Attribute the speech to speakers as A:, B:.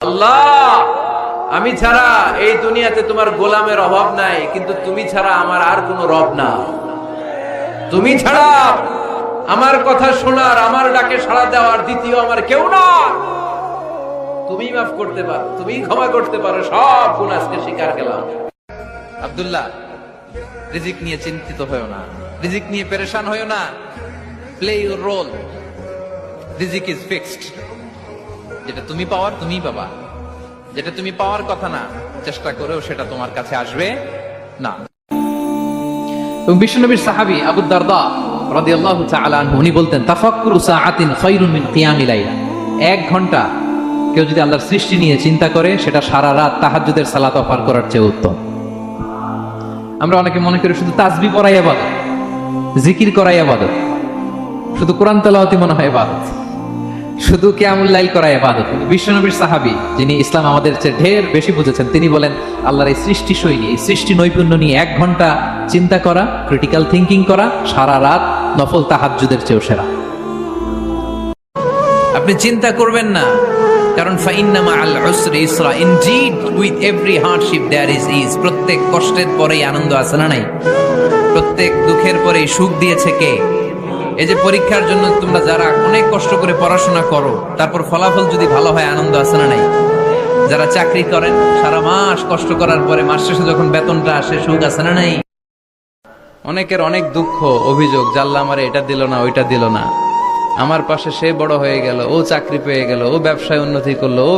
A: আল্লাহ, আমি ছাড়া এই দুনিয়াতে তোমার গোলামের অভাব নাই, কিন্তু তুমি ছাড়া আমার আর কোনো রব না। তুমি ছাড়া আমার কথা শোনার, আমার ডাকে সাড়া দেওয়ার দ্বিতীয় আমার কেউ না। তুমি মাফ করতে পারো, তুমি ক্ষমা করতে পারো, সব গুনাহ আজকে স্বীকার করলাম। আব্দুল্লাহ, রিজিক নিয়ে চিন্তিত হয়ো না, রিজিক নিয়ে পেরেশান হয়ো না। Play your role. রিজিক ইজ ফিক্সড। যেটা তুমি পাওয়ার তুমিই পাবা, যেটা তুমি পাওয়ার কথা না চেষ্টা করেও সেটা তোমার কাছে আসবে না। এবং বিশ্বনবীর সাহাবী আবু দারদা রাদিয়াল্লাহু তাআলা আনহু উনি বলতেন, তাফাক্কুরু সাআতিন খায়রুন মিন কিয়ামিল লাইল। 1 ঘন্টা কেউ যদি আল্লাহর সৃষ্টি নিয়ে চিন্তা করে, সেটা সারা রাত তাহাজ্জুদের সালাত পার করার চেয়ে উত্তম। আমরা অনেকে মনে করি শুধু তাসবিহ পড়াই ইবাদত, জিকির করাই ইবাদত, শুধু কোরআন তেলাওয়াতই মনে হয় ইবাদত, শুধু কিয়ামুল লাইল করা ইবাদত। বিশ্বনবীর সাহাবী, যিনি ইসলাম আমাদের চেয়ে ঢের বেশি বুঝেছেন, তিনি বলেন আল্লাহর এই সৃষ্টি শৈলী, এই সৃষ্টি নৈপুণ্য নিয়ে 1 ঘন্টা চিন্তা করা, ক্রিটিক্যাল থিঙ্কিং করা, সারা রাত নফল তাহাজ্জুদের চেয়েও সেরা। আপনি চিন্তা করবেন না, কারণ ফাইন্না মাআল উসরি ইসরা, indeed with every hardship there is ease. প্রত্যেক কষ্টের পরেই আনন্দ আছে না নাই? প্রত্যেক দুঃখের পরেই সুখ দিয়েছে কে? এই যে পরীক্ষার জন্য তোমরা যারা অনেক কষ্ট করে পড়াশোনা করো, তারপর ফলাফল যদি ভালো হয়, আনন্দ আছে না নাই? যারা চাকরি করেন, সারা মাস কষ্ট করার পরে মাস শেষে যখন বেতনটা আসে, সুখ আছে না নাই? অনেকের অনেক দুঃখ, অভিযোগ, জাল্লা আমারে এটা দিল না, ওইটা দিল না, আমার পাশে সে বড় হয়ে গেল, ও চাকরি পেয়ে গেল, ও ব্যবসায় উন্নতি করলো, ও